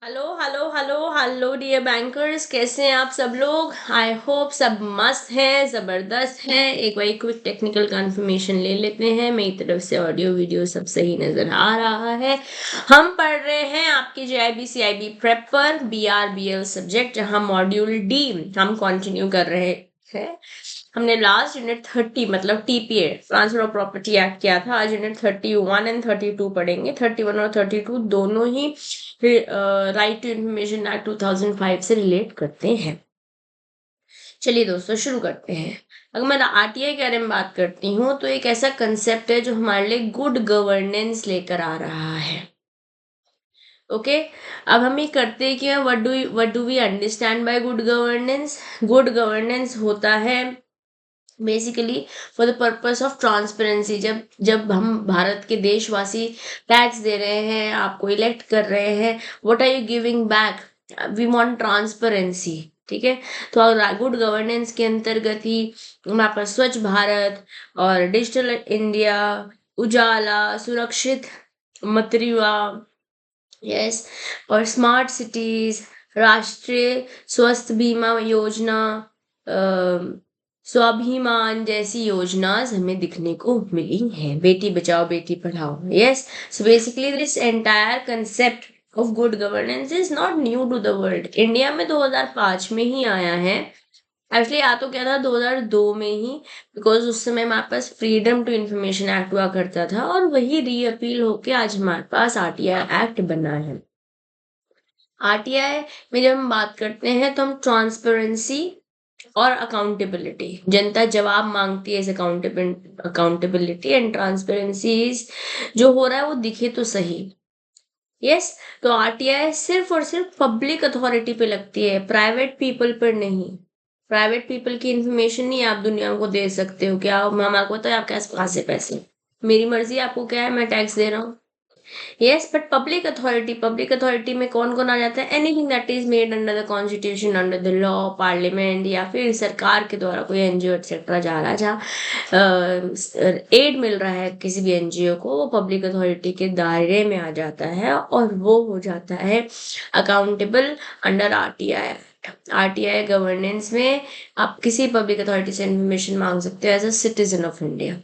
Hello hello hello hello dear bankers, कैसे हैं आप सब लोग। आई होप सब मस्त हैं, जबरदस्त हैं। एक बार क्विक टेक्निकल कंफर्मेशन ले लेते हैं। मेरी तरफ से ऑडियो वीडियो सब सही नजर आ रहा है। हम पढ़ रहे हैं आपके JIB CIB प्रेप पर BRBL सब्जेक्ट, जहां मॉड्यूल डी हम कंटिन्यू कर रहे हैं। हमने लास्ट यूनिट 30 मतलब TPA transfer of property act किया था। आज यूनिट 31 एंड 32 पढ़ेंगे। 31 और 32 दोनों ही राइट टू इंफॉर्मेशन एक्ट 2005 से रिलेट करते हैं। चलिए दोस्तों शुरू करते हैं। अगर मैं RTI के बारे में बात करती हूँ तो एक ऐसा कंसेप्ट है जो हमारे लिए गुड गवर्नेंस लेकर आ रहा है। ओके अब हम ये करते क्या, what do we understand by good governance. Good governance होता है basically for the purpose of transparency. जब जब हम भारत के देशवासी टैक्स दे रहे हैं, आपको इलेक्ट कर रहे हैं, what are you giving back, we want transparency. ठीक है, तो गुड गवर्नेंस के अंतर्गत ही हमारे पास स्वच्छ भारत और डिजिटल इंडिया, उजाला, सुरक्षित मतरिवा, यस, और स्मार्ट सिटीज, राष्ट्रीय स्वास्थ्य बीमा योजना, स्वाभिमान जैसी योजनास हमें दिखने को मिली हैं। बेटी बचाओ बेटी पढ़ाओ, yes. So basically this entire concept of good governance is not new to the world. India में 2005 में ही आया है। एक्चुअली आ तो क्या था 2002 में ही, बिकॉज उस समय हमारे पास फ्रीडम टू इंफॉर्मेशन एक्ट हुआ करता था और वही रीअपील होके आज हमारे पास RTI एक्ट बना है। RTI में जब हम बात करते हैं तो हम ट्रांसपेरेंसी और अकाउंटेबिलिटी, जनता जवाब मांगती है इस अकाउंटेबिलिटी एंड ट्रांसपेरेंसी जो हो रहा है वो दिखे तो सही। यस, तो RTI सिर्फ और सिर्फ पब्लिक अथॉरिटी पे लगती है, प्राइवेट पीपल पर नहीं। प्राइवेट पीपल की इंफॉर्मेशन नहीं आप दुनिया को दे सकते हो। क्या हमारे को तो आप कैसे कहाँ से पैसे, मेरी मर्जी, आपको क्या है, मैं टैक्स दे रहा हूँ। यस, बट पब्लिक अथॉरिटी में कौन कौन आ जाता है, anything that is made under the constitution, under the law, parliament, या फिर सरकार के द्वारा कोई NGO एक्सेट्रा जा रहा है जहाँ एड मिल रहा है किसी भी NGO को, वो पब्लिक अथॉरिटी के दायरे में आ जाता है और वो हो जाता है accountable under RTI। RTI governance में आप किसी पब्लिक अथॉरिटी से इंफॉर्मेशन मांग सकते हो as a citizen of India.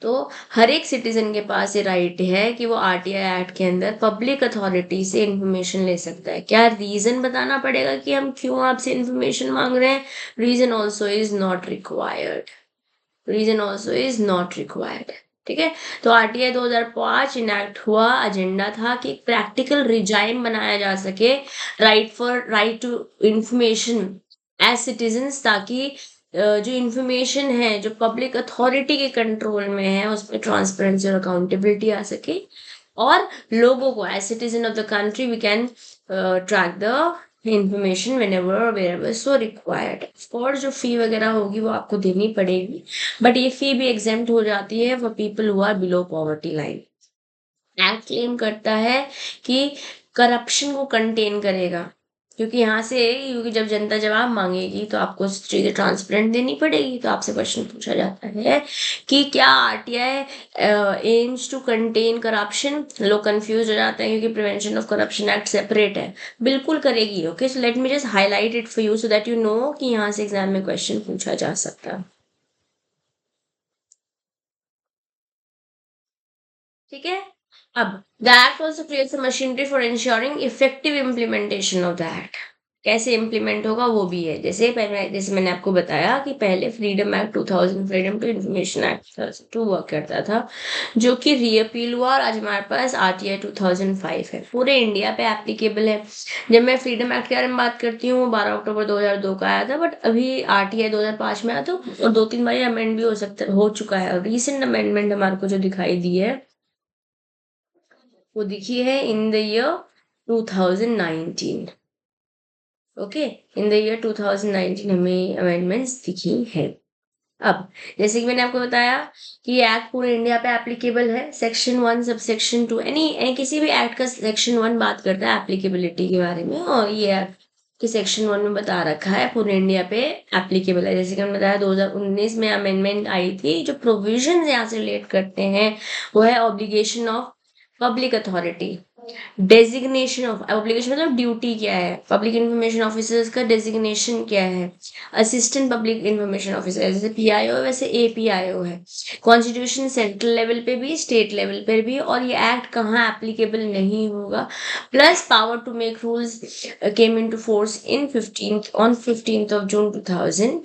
तो हर एक सिटीजन के पास ये राइट है कि वो RTI एक्ट के अंदर पब्लिक अथॉरिटी से इंफॉर्मेशन ले सकता है। क्या रीजन बताना पड़ेगा कि हम क्यों आपसे इंफॉर्मेशन मांग रहे हैं? Reason also is not required. Reason also is not required. ठीक है, तो RTI 2005 इनैक्ट हुआ। एजेंडा था कि प्रैक्टिकल रिजाइम बनाया जा सके, right to information as citizens, ताकि जो इंफॉर्मेशन है जो पब्लिक अथॉरिटी के कंट्रोल में है उसमें ट्रांसपेरेंसी और अकाउंटेबिलिटी आ सके, और लोगों को as citizen of the country we can track the information whenever wherever so required। Of course जो फी वगैरह होगी वो आपको देनी पड़ेगी, बट ये फी भी एग्जेम्प्ट हो जाती है for people who are below poverty line. Act claim करता है कि करप्शन को कंटेन करेगा, क्योंकि जब जनता जवाब मांगेगी तो आपको चीजें ट्रांसपेरेंट देनी पड़ेगी। तो आपसे क्वेश्चन पूछा जाता है कि क्या RTI aims to contain corruption. लोग कंफ्यूज हो जाते हैं क्योंकि prevention of corruption act separate है। बिल्कुल करेगी। Okay, so let me just highlight it for you so that you know कि यहाँ से एग्जाम में क्वेश्चन पूछा जा सकता है। ठीक है, अब the act also creates a machinery for ensuring effective implementation of the act. कैसे इम्प्लीमेंट होगा वो भी है। जैसे मैंने आपको बताया कि पहले freedom act 2000, freedom to information act 2002 हुआ करता था, जो कि रीअपील हुआ और आज हमारे पास RTI 2005 है, पूरे इंडिया पे एप्लीकेबल है। जब मैं फ्रीडम एक्ट के बारे में बात करती हूँ 12 अक्टूबर 2002 का आया था, बट अभी RTI 2005 में आया था और 2-3 बार अमेंड भी हो चुका है। और रिसेंट अमेंडमेंट हमारे को जो दिखाई दी है वो दिखी है in the year 2019। Okay, in the year 2019 हमें अमेंडमेंट्स दिखी है। अब जैसे कि मैंने आपको बताया कि ये एक्ट पूरे इंडिया पे एप्लीकेबल है। सेक्शन 1 सब सेक्शन 2 एनी किसी भी एक्ट का सेक्शन 1 बात करता है एप्लीकेबिलिटी के बारे में, और ये एक्ट कि सेक्शन 1 में बता रखा है पूरे इंडिया पे एप्लीकेबल है। जैसे कि हमने बताया 2019 में अमेंडमेंट आई थी। जो प्रोविजन यहाँ से रिलेट करते हैं वो है obligation of public authority designation of publication मतलब ड्यूटी क्या है, पब्लिक इंफॉर्मेशन ऑफिसर्स का डेजिग्नेशन क्या है, असिस्टेंट पब्लिक इंफॉर्मेशन ऑफिसर, जैसे पीआईओ है वैसे एपीआईओ है। कॉन्स्टिट्यूशन सेंट्रल लेवल पे भी स्टेट लेवल पे भी, और ये एक्ट कहाँ एप्लीकेबल नहीं होगा। Plus power to make rules came into force in 15th of June 2000।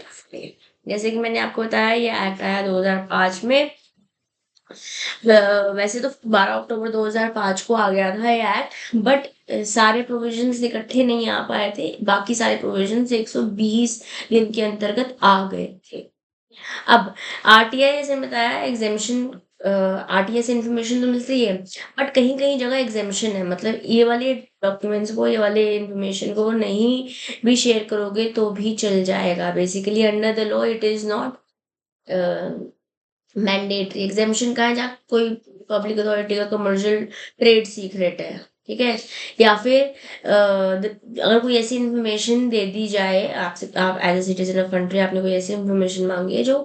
जैसे कि मैंने आपको बताया ये एक्ट आया 2005 में। वैसे तो 12 अक्टूबर 2005 को आ गया था ये एक्ट, बट सारे प्रोविजंस इकट्ठे नहीं आ पाए थे, बाकी सारे प्रोविजंस 120 दिन के अंतर्गत आ गए थे। अब आरटीआई जैसे बताया एग्जेम्पशन, आरटीआई से इंफॉर्मेशन तो मिलती है, बट कहीं कहीं जगह एग्जेम्पशन है, मतलब ये वाले डॉक्यूमेंट्स को, ये वाले इंफॉर्मेशन को नहीं भी शेयर करोगे तो भी चल जाएगा। Basically under the law it is not mandatory. Exemption का है जहाँ कोई पब्लिक अथॉरिटी का कमर्शियल ट्रेड सीक्रेट है, ठीक है, या फिर अगर कोई ऐसी इंफॉर्मेशन दे दी जाए आपसे, आप as a citizen of country आपने कोई ऐसी इंफॉर्मेशन मांगी है जो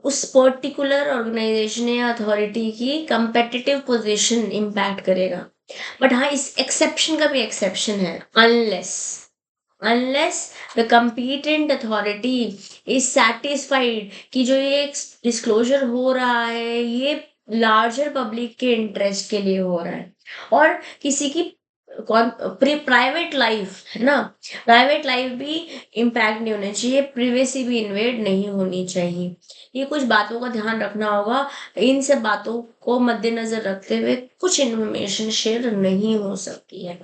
उस पर्टिकुलर ऑर्गेनाइजेशन या अथॉरिटी की कंपेटिटिव पोजीशन इम्पैक्ट करेगा। बट हाँ, इस एक्सेप्शन का भी एक्सेप्शन है, unless the competent authority is satisfied कि जो ये डिस्क्लोजर हो रहा है ये लार्जर पब्लिक के इंटरेस्ट के लिए हो रहा है, और किसी की प्राइवेट लाइफ है ना, प्राइवेट लाइफ भी इम्पैक्ट नहीं होना चाहिए, प्रिवेसी भी इन्वेड नहीं होनी चाहिए। ये कुछ बातों का ध्यान रखना होगा। इन सब बातों को मद्देनजर रखते हुए कुछ इन्फॉर्मेशन शेयर नहीं हो सकती है।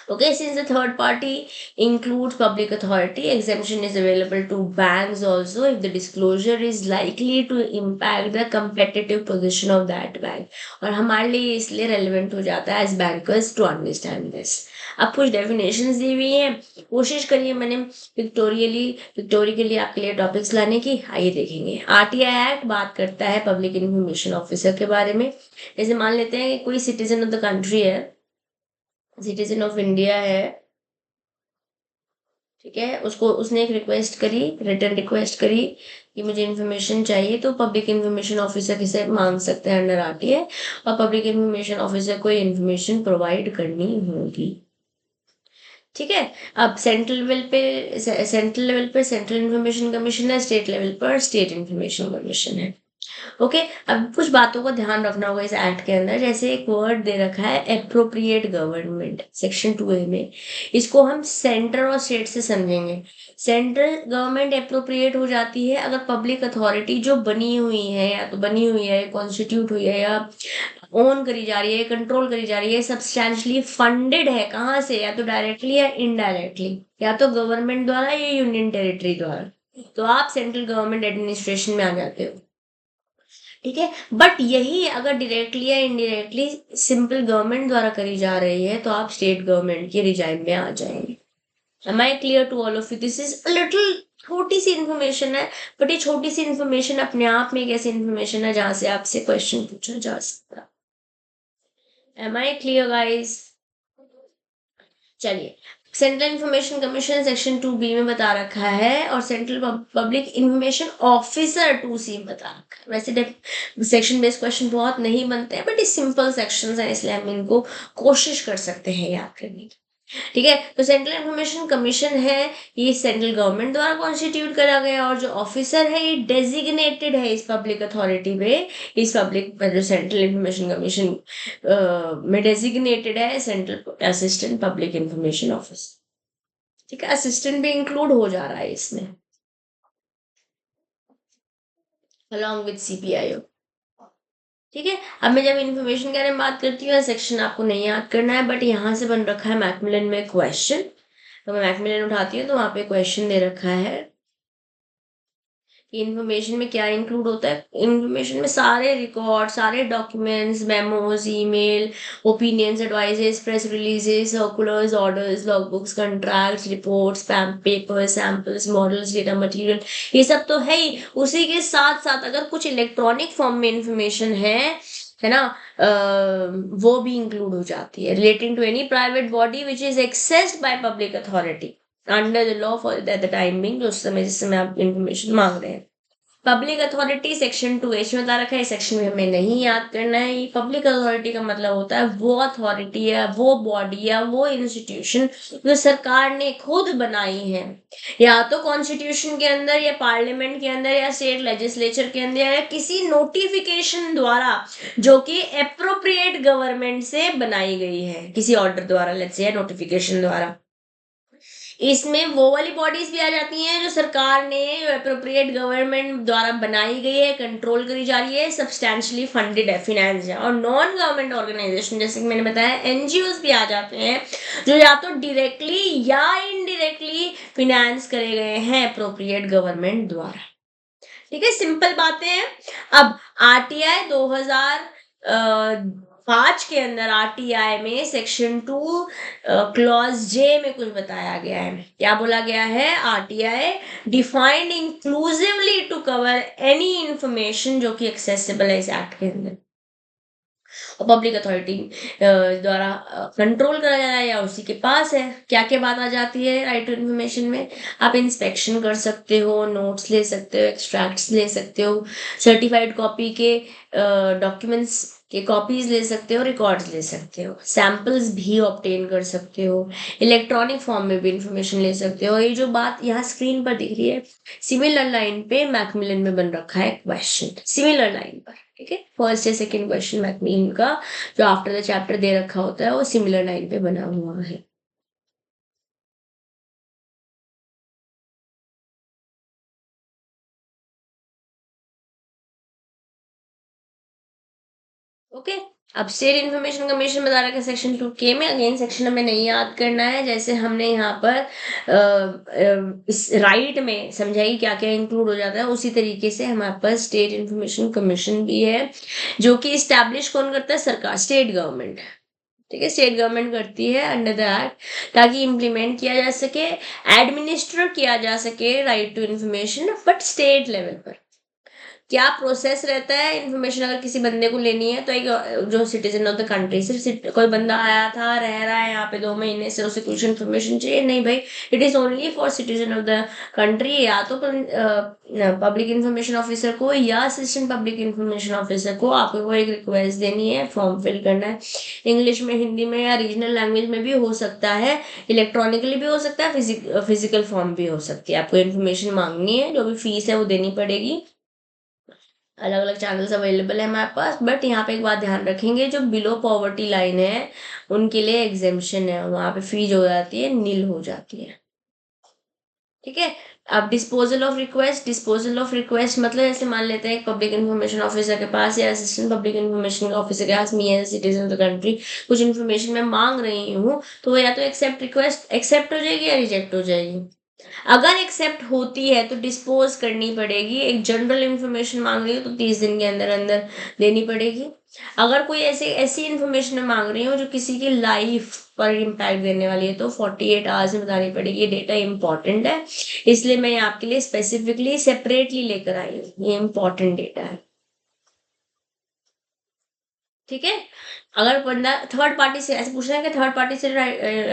Okay, since the third party includes public authority, exemption is available to banks also if the disclosure is likely to impact the competitive position of that bank. और हमारे लिए इसलिए relevant हो जाता है as bankers to understand this. अब कुछ definitions दी हुई हैं, कोशिश करिए मैंने पिक्टोरियली आपके लिए टॉपिक्स लाने की। आइए देखेंगे। आरटीआई एक्ट बात करता है पब्लिक इंफॉर्मेशन ऑफिसर के बारे में। जैसे मान लेते हैं कि कोई सिटीजन ऑफ द कंट्री है, सिटीजन ऑफ इंडिया है, ठीक है, उसको उसने एक रिक्वेस्ट करी, रिटर्न रिक्वेस्ट करी कि मुझे इन्फॉर्मेशन चाहिए, तो पब्लिक इन्फॉर्मेशन ऑफिसर किसे मांग सकते हैं अंडर आरटीआई, और पब्लिक इन्फॉर्मेशन ऑफिसर को इन्फॉर्मेशन प्रोवाइड करनी होगी। ठीक है, अब सेंट्रल लेवल पे सेंट्रल इन्फॉर्मेशन कमीशन है, स्टेट लेवल पर स्टेट इन्फॉर्मेशन कमीशन है। ओके, अब कुछ बातों का ध्यान रखना होगा इस एक्ट के अंदर। जैसे एक वर्ड दे रखा है एप्रोप्रिएट गवर्नमेंट, सेक्शन 2A में, इसको हम सेंटर और स्टेट से समझेंगे। सेंट्रल गवर्नमेंट एप्रोप्रिएट हो जाती है अगर पब्लिक अथॉरिटी जो बनी हुई है, या तो बनी हुई है, कॉन्स्टिट्यूट हुई है, या ओन करी जा रही है, कंट्रोल करी जा रही है, सब्सटैंशली फंडेड है, कहाँ से, या तो डायरेक्टली या इनडायरेक्टली, या तो गवर्नमेंट द्वारा या यूनियन टेरिटरी द्वारा, तो आप सेंट्रल गवर्नमेंट एडमिनिस्ट्रेशन में आ जाते हो। ठीक है, बट यही अगर डायरेक्टली या इनडायरेक्टली सिंपल गवर्नमेंट द्वारा करी जा रही है तो आप स्टेट गवर्नमेंट के रिजाइन में आ जाएंगे। Am I clear to all of you? This is a little छोटी सी इंफॉर्मेशन है, बट ये छोटी सी इंफॉर्मेशन अपने आप में एक ऐसी इंफॉर्मेशन है जहां से आपसे क्वेश्चन पूछा जा सकता है। Am I clear guys? चलिए, central information commission section 2B में बता रखा है, और central public information officer 2C में बता रखा है। वैसे सेक्शन बेस्ड क्वेश्चन बहुत नहीं बनते हैं, बट ये सिंपल सेक्शंस हैं, इसलिए हम इनको कोशिश कर सकते हैं याद करने की। ठीक है, तो सेंट्रल इंफॉर्मेशन कमीशन है, ये सेंट्रल गवर्नमेंट द्वारा कॉन्स्टिट्यूट करा गया, और जो ऑफिसर है ये डेजिग्नेटेड है इस पब्लिक अथॉरिटी में, इस पब्लिक जो सेंट्रल इंफॉर्मेशन कमीशन में डेजिग्नेटेड है central assistant public information officer. ठीक है, असिस्टेंट भी इंक्लूड हो जा रहा है इसमें अलॉन्ग विद सीपीआईओ। ठीक है, अब मैं जब इन्फॉर्मेशन के बारे में बात करती हूँ, सेक्शन आपको नहीं याद करना है, बट यहाँ से बन रखा है मैकमिलन में क्वेश्चन, तो मैं मैकमिलन उठाती हूँ तो वहाँ पे क्वेश्चन दे रखा है कि इन्फॉर्मेशन में क्या इंक्लूड होता है। इन्फॉर्मेशन में सारे रिकॉर्ड, सारे documents, memos, email, opinions, advices, press releases, circulars, orders, logbooks, contracts, reports, paper, samples, models, data material, ये सब तो है ही। उसी के साथ साथ अगर कुछ इलेक्ट्रॉनिक फॉर्म में इंफॉर्मेशन है ना, वो भी इंक्लूड हो जाती है, relating to any private body which is accessed by public authority under the law for the time being, उस समय जिस समय आप इंफॉर्मेशन मांग रहे हैं। पब्लिक अथॉरिटी सेक्शन 2H में बता रखा है, इस सेक्शन में हमें नहीं याद करना है। ये पब्लिक अथॉरिटी का मतलब होता है वो अथॉरिटी है, वो बॉडी या वो इंस्टीट्यूशन जो सरकार ने खुद बनाई है, या तो कॉन्स्टिट्यूशन के अंदर या पार्लियामेंट के अंदर या स्टेट लेजिस्लेचर के अंदर या किसी नोटिफिकेशन द्वारा, जो कि एप्रोप्रिएट गवर्नमेंट से बनाई गई है, किसी ऑर्डर द्वारा, लेट्स से नोटिफिकेशन द्वारा। इसमें वो वाली बॉडीज भी आ जाती हैं जो सरकार ने, अप्रोप्रिएट गवर्नमेंट द्वारा बनाई गई है, कंट्रोल करी जा रही है, सब्सटैंशियली फंडेड है, फिनेंस है। और नॉन गवर्नमेंट ऑर्गेनाइजेशन जैसे कि मैंने बताया, एनजीओ भी आ जाते हैं जो या तो डायरेक्टली या इनडायरेक्टली फिनेंस करे गए हैं अप्रोप्रिएट गवर्नमेंट द्वारा। ठीक है, सिंपल बातें हैं। अब आरटीआई 2005 के अंदर आरटीआई में सेक्शन 2 क्लॉज जे में कुछ बताया गया है। क्या बोला गया है? RTI defined inclusively to cover any information जो कि एक्सेसिबल है इस एक्ट के अंदर, और पब्लिक अथॉरिटी द्वारा कंट्रोल करा जा रहा है या उसी के पास है। क्या क्या बात आ जाती है राइट टू इन्फॉर्मेशन में? आप इंस्पेक्शन कर सकते हो, नोट्स ले सकते हो, एक्सट्रैक्ट्स ले सकते हो, सर्टिफाइड कॉपी के डॉक्यूमेंट्स के कॉपीज ले सकते हो, रिकॉर्ड्स ले सकते हो, सैंपल्स भी ऑब्टेन कर सकते हो, इलेक्ट्रॉनिक फॉर्म में भी इंफॉर्मेशन ले सकते हो। ये जो बात यहाँ स्क्रीन पर दिख रही है, सिमिलर लाइन पे मैकमिलन में बन रखा है क्वेश्चन, सिमिलर लाइन पर। ठीक है, फर्स्ट या सेकंड क्वेश्चन मैकमिलन का जो आफ्टर द चैप्टर दे रखा होता है वो सिमिलर लाइन पे बना हुआ है। ओके, अब स्टेट इन्फॉर्मेशन कमीशन बता रखा है सेक्शन 2K में। अगेन सेक्शन हमें नहीं याद करना है, जैसे हमने यहाँ पर इस राइट में समझाई क्या क्या इंक्लूड हो जाता है, उसी तरीके से हमारे पास स्टेट इन्फॉर्मेशन कमीशन भी है, जो कि इस्टेब्लिश कौन करता है? सरकार, स्टेट गवर्नमेंट। ठीक है, स्टेट गवर्नमेंट करती है अंडर द एक्ट, ताकि इम्प्लीमेंट किया जा सके, एडमिनिस्टर किया जा सके right to information, but state level पर। क्या प्रोसेस रहता है? इन्फॉर्मेशन अगर किसी बंदे को लेनी है तो एक जो सिटीजन ऑफ द कंट्री, सिर्फ कोई बंदा आया था, रह रहा है यहाँ पे 2 महीने से, उसे कुछ इन्फॉर्मेशन चाहिए, नहीं भाई, it is only for citizen of the country, या तो पब्लिक इन्फॉर्मेशन ऑफिसर को या असिस्टेंट पब्लिक इन्फॉर्मेशन ऑफिसर को आपको एक रिक्वेस्ट देनी है, फॉर्म फिल करना है, इंग्लिश में, हिंदी में या रीजनल लैंग्वेज में भी हो सकता है, इलेक्ट्रॉनिकली भी हो सकता है, फिजिकल फॉर्म भी हो सकती है। आपको इन्फॉर्मेशन मांगनी है, जो भी फीस है वो देनी पड़ेगी। अलग अलग चैनल्स अवेलेबल है हमारे पास, बट यहाँ पे एक बात ध्यान रखेंगे, जो बिलो पॉवर्टी लाइन है उनके लिए एग्जेम्पशन है, वहां पे फीस हो जाती है, नील हो जाती है। ठीक है, अब disposal of request, disposal of request मतलब ऐसे मान लेते हैं पब्लिक इन्फॉर्मेशन ऑफिसर के पास या असिस्टेंट पब्लिक इन्फॉर्मेशन ऑफिसर के पास, me as citizen of the country कुछ इन्फॉर्मेशन मैं मांग रही हूँ, तो या तो एक्सेप्ट रिक्वेस्ट एक्सेप्ट हो जाएगी या रिजेक्ट हो जाएगी। अगर एक्सेप्ट होती है तो डिस्पोज करनी पड़ेगी, एक जनरल इंफॉर्मेशन मांग रही हो तो 30 दिन के अंदर अंदर देनी पड़ेगी। अगर कोई ऐसी इंफॉर्मेशन मांग रही हो जो किसी की लाइफ पर इम्पैक्ट देने वाली है तो 48 आवर्स में बतानी पड़ेगी। ये डेटा इंपॉर्टेंट है, इसलिए मैं आपके लिए स्पेसिफिकली सेपरेटली लेकर आई हूँ, ये इंपॉर्टेंट डेटा है। ठीक है, अगर बंदा थर्ड पार्टी से ऐसे पूछ रहे हैं कि थर्ड पार्टी से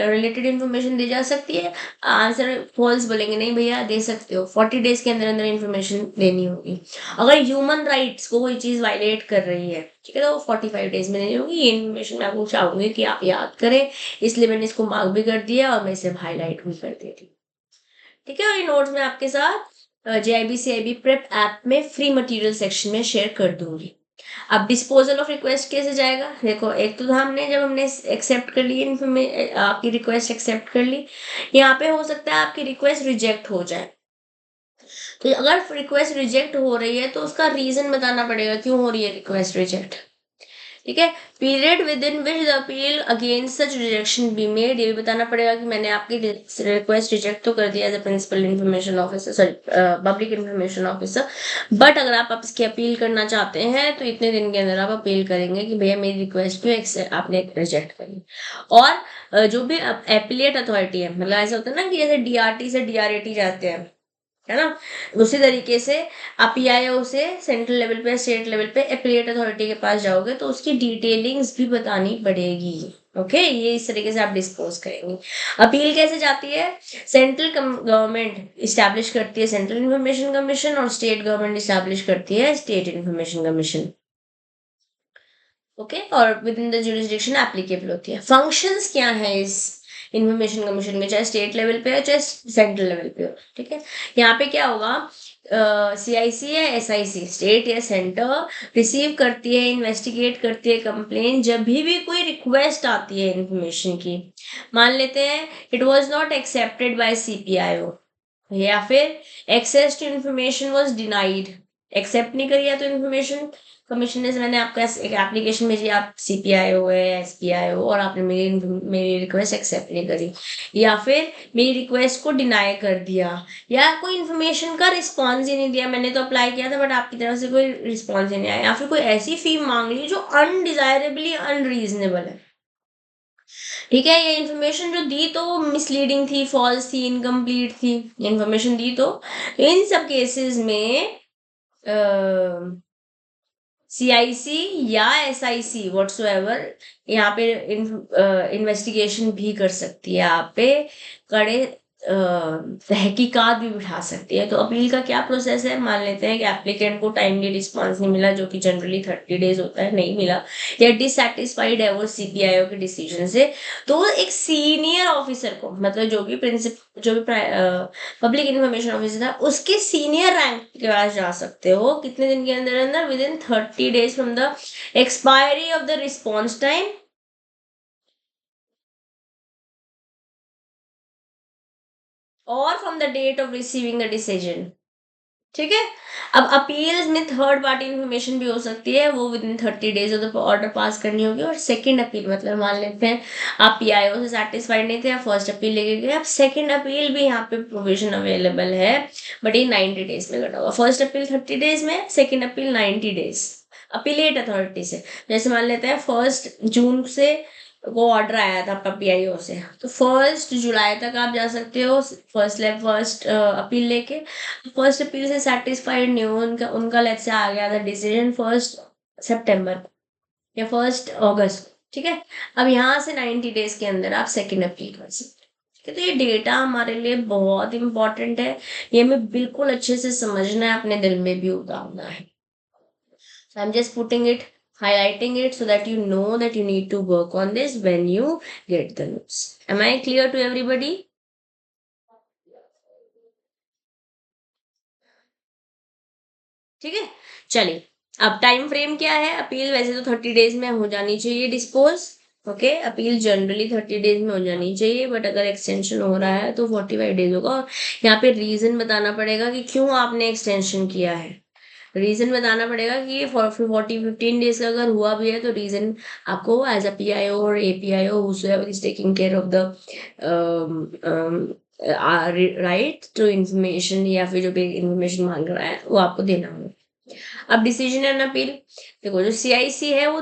रिलेटेड इंफॉर्मेशन दी जा सकती है, आंसर फॉल्स बोलेंगे, नहीं भैया दे सकते हो, 40 डेज के अंदर अंदर इंफॉर्मेशन देनी होगी। अगर ह्यूमन राइट्स को कोई चीज वायलेट कर रही है, ठीक है, तो वो 45 डेज में देनी होगी। ये इन्फॉर्मेशन मैं आपको चाहूंगी कि आप याद करें, इसलिए मैंने इसको मार्क भी कर दिया और मैं इसे हाईलाइट भी कर देती। ठीक है, और ये नोट्स मैं आपके साथ JIBC प्रेप ऐप में फ्री मटेरियल सेक्शन में शेयर कर दूंगी। अब डिस्पोजल ऑफ रिक्वेस्ट कैसे जाएगा? देखो, एक तो हमने जब हमने एक्सेप्ट कर ली, आपकी रिक्वेस्ट एक्सेप्ट कर ली, यहाँ पे हो सकता है आपकी रिक्वेस्ट रिजेक्ट हो जाए। तो अगर रिक्वेस्ट रिजेक्ट हो रही है तो उसका रीजन बताना पड़ेगा, क्यों हो रही है रिक्वेस्ट रिजेक्ट। ठीक है, period with in which the appeal against such rejection be made, ये भी बताना पड़ेगा कि मैंने आपकी रिक्वेस्ट रिजेक्ट तो कर दिया as a principal information officer, sorry public information officer, but अगर आप इसकी अपील करना चाहते हैं तो इतने दिन के अंदर आप अपील करेंगे कि भैया मेरी रिक्वेस्ट क्यों आपने रिजेक्ट करी। और जो भी एपिलेट अथॉरिटी है, मतलब ऐसा होता है ना कि जैसे DRT से DRAT जाते हैं, है ना, उसी तरीके से आप PIO से सेंट्रल लेवल पे, स्टेट लेवल पे एपिलेट अथॉरिटी के पास जाओगे तो उसकी डिटेलिंग्स भी बतानी पड़ेगी। ओके, ये इस तरीके से आप डिस्पोज करेंगे। अपील कैसे जाती है? सेंट्रल गवर्नमेंट इस्टेब्लिश करती है सेंट्रल इंफॉर्मेशन कमीशन और स्टेट गवर्नमेंट इस्टेब्लिश करती है स्टेट इंफॉर्मेशन कमीशन। ओके, और with in the jurisdiction applicable होती है। फंक्शंस क्या है इस इंफॉर्मेशन कमीशन में, चाहे स्टेट लेवल पे हो चाहे सेंट्रल लेवल पे हो, ठीक है। यहाँ पे क्या होगा, CIC या SIC, स्टेट या सेंटर रिसीव करती है, इन्वेस्टिगेट करती है कंप्लेन जब भी कोई रिक्वेस्ट आती है इंफॉर्मेशन की। मान लेते हैं it was not accepted by CPIO, या फिर access to information was denied, accept नहीं करी है तो इंफॉर्मेशन कमीशन ने, मैंने आपका एक एप्लीकेशन भेजी, आप CPIO है या SPIO और आपने मेरी रिक्वेस्ट एक्सेप्ट नहीं करी, या फिर मेरी रिक्वेस्ट को डिनाई कर दिया, या कोई इन्फॉर्मेशन का रिस्पॉन्स ही नहीं दिया, मैंने तो अप्लाई किया था बट आपकी तरफ से कोई रिस्पॉन्स ही नहीं आया, या फिर कोई ऐसी फी मांग ली जो अनडिजायरेबली अनरीजनेबल है, ठीक है। ये इन्फॉर्मेशन जो दी तो मिसलीडिंग थी, फॉल्स थी, इनकम्प्लीट थी, इन्फॉर्मेशन दी तो इन सब केसेस में CIC या SIC व्हाट्सोएवर यहाँ पे इन्वेस्टिगेशन भी कर सकती है, आप पे कड़े तहकीकात भी बिठा सकती है। तो अपील का क्या प्रोसेस है, मान लेते हैं कि एप्लीकेंट को टाइमली रिस्पांस नहीं मिला, जो कि जनरली 30 डेज होता है, नहीं मिला, या डिससेटिस्फाइड है वो CPIO के डिसीजन से, तो एक सीनियर ऑफिसर को, मतलब जो भी पब्लिक इन्फॉर्मेशन ऑफिसर था, उसके सीनियर रैंक के पास जा सकते हो, कितने दिन के अंदर अंदर, within 30 days from the expiry of the response time और from the date of receiving the decision, ठीक है। अब अपील्स में थर्ड पार्टी इंफॉर्मेशन भी हो सकती है, वो with in 30 days of the order pass करनी होगी। और सेकंड अपील, मतलब मान लेते हैं आप PIO से सेटिस्फाइड नहीं थे, आप फर्स्ट अपील लेके गए, अब सेकंड अपील भी यहाँ पे प्रोविजन अवेलेबल है, बट ये 90 डेज में कटा होगा। फर्स्ट अपील 30 डेज में, second appeal 90 days appellate authority से। जैसे मान लेते हैं 1 जून से वो ऑर्डर आया था आपका PIO से, तो 1 जुलाई तक आप जा सकते हो फर्स्ट अपील लेके। फर्स्ट अपील से सेटिस्फाइड नहीं हो, उनका उनका लेट से आ गया था डिसीजन 1 सितंबर या 1 अगस्त, ठीक है। अब यहाँ से 90 डेज के अंदर आप सेकेंड अपील कर सकते हो, ठीक है। तो ये डेटा हमारे लिए बहुत इंपॉर्टेंट है, ये हमें बिल्कुल अच्छे से समझना है, अपने दिल में भी उतारना है। So I'm just putting it, highlighting it so that you know that you need to work on this when you get the news. Am I clear to everybody? ठीक है, चलिए। अब टाइम फ्रेम क्या है, अपील वैसे तो 30 days में हो जानी चाहिए dispose, okay. Appeal generally 30 days में हो जानी चाहिए, बट अगर एक्सटेंशन हो रहा है तो 45 डेज होगा। और यहाँ पे रीजन बताना पड़ेगा कि क्यों आपने एक्सटेंशन किया है, रीजन बताना पड़ेगा कि 15 डेज का अगर हुआ भी है तो रीजन आपको एज अ PIO और APIO whosoever is taking care of the right to information, या फिर जो भी इंफॉर्मेशन मांग रहा है वो आपको देना होगा। अब डिसीजन एंड अपील, देखो जो CIC है वो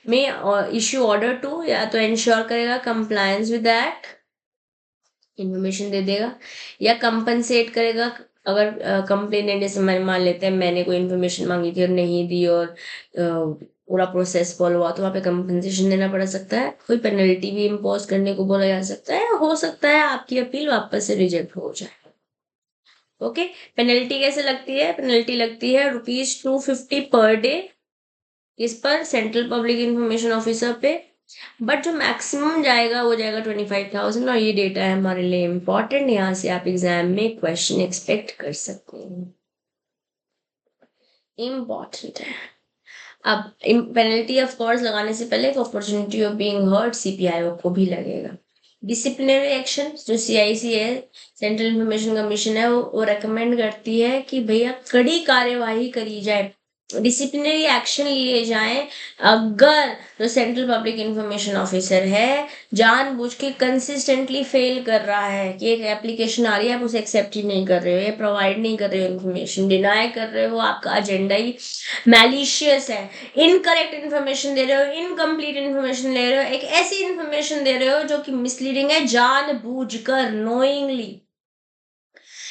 में इश्यू ऑर्डर टू, या तो इंश्योर करेगा कंप्लायंस विद दैट, इंफॉर्मेशन दे देगा, या कंपनसेट करेगा। अगर कंप्लेनेंट, जैसे मान लेते हैं मैंने कोई इन्फॉर्मेशन मांगी थी और नहीं दी, और पूरा प्रोसेस फॉलो हुआ, तो वहाँ पे कंपनसेशन देना पड़ सकता है, कोई पेनल्टी भी इम्पोज करने को बोला जा सकता है, हो सकता है आपकी अपील वापस से रिजेक्ट हो जाए। ओके, पेनल्टी कैसे लगती है, पेनल्टी लगती है ₹250 पर डे, इस पर सेंट्रल पब्लिक इंफॉर्मेशन ऑफिसर पे, बट जो मैक्सिमम जाएगा वो जाएगा 25,000। और ये डेटा है हमारे लिए इम्पोर्टेंट, यहाँ से आप एग्जाम में क्वेश्चन एक्सपेक्ट कर सकते हैं, इम्पोर्टेंट है। अब पेनल्टी ऑफ कोर्स लगाने से पहले एक opportunity of being heard CPIO को भी लगेगा। डिसिप्लिनरी एक्शन, जो CIC है, सेंट्रल इंफॉर्मेशन कमीशन है, वो रेकमेंड करती है कि भैया कड़ी कार्यवाही करी जाए, डिसिप्लिनरी एक्शन लिए जाएं अगर जो सेंट्रल पब्लिक इंफॉर्मेशन ऑफिसर है जानबूझ के कंसिस्टेंटली फेल कर रहा है, कि एक एप्लीकेशन आ रही है आप उसे एक्सेप्ट ही नहीं कर रहे हो, या प्रोवाइड नहीं कर रहे हो, इन्फॉर्मेशन डिनाई कर रहे हो, आपका एजेंडा ही मैलिशियस है, इनकरेक्ट इन्फॉर्मेशन दे रहे हो, इनकम्प्लीट इन्फॉर्मेशन ले रहे हो, एक ऐसी इन्फॉर्मेशन दे रहे हो जो कि मिसलीडिंग है जानबूझकर, नोइंगली,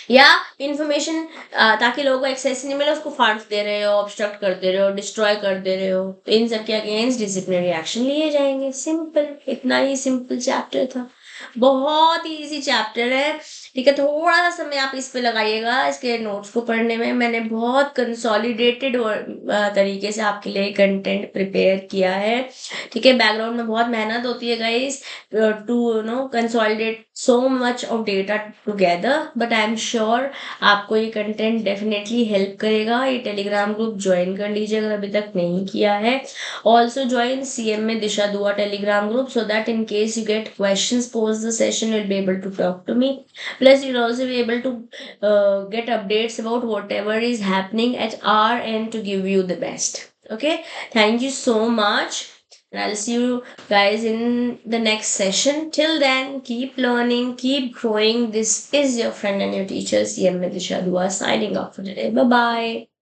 या इंफॉर्मेशन ताकि लोगों को एक्सेस नहीं मिले, उसको फाड़ दे रहे हो, ऑब्स्ट्रक्ट कर दे रहे हो, डिस्ट्रॉय कर दे रहे हो, तो इन सब के अगेंस्ट डिसिप्लिनरी एक्शन लिए जाएंगे। सिंपल, इतना ही सिंपल चैप्टर था, बहुत ही इजी चैप्टर है। ठीक है, थोड़ा सा समय आप इस पे लगाइएगा इसके नोट्स को पढ़ने में। मैंने बहुत कंसोलिडेटेड तरीके से आपके लिए कंटेंट प्रिपेयर किया है। ठीक है, बैकग्राउंड में बहुत मेहनत होती है guys to consolidate so much of data together, but I am sure आपको ये कंटेंट डेफिनेटली हेल्प करेगा। ये टेलीग्राम ग्रुप ज्वाइन कर लीजिए अगर अभी तक नहीं किया है। ऑल्सो ज्वाइन CM में दिशा दुआ Telegram group, so that in case you get questions post the session, you'll be able to talk to me. Plus you'll also be able to get updates about whatever is happening at our end to give you the best. Okay, thank you so much, and I'll see you guys in the next session. Till then, keep learning, keep growing. This is your friend and your teacher CM Disha Dua signing off for today. Bye bye.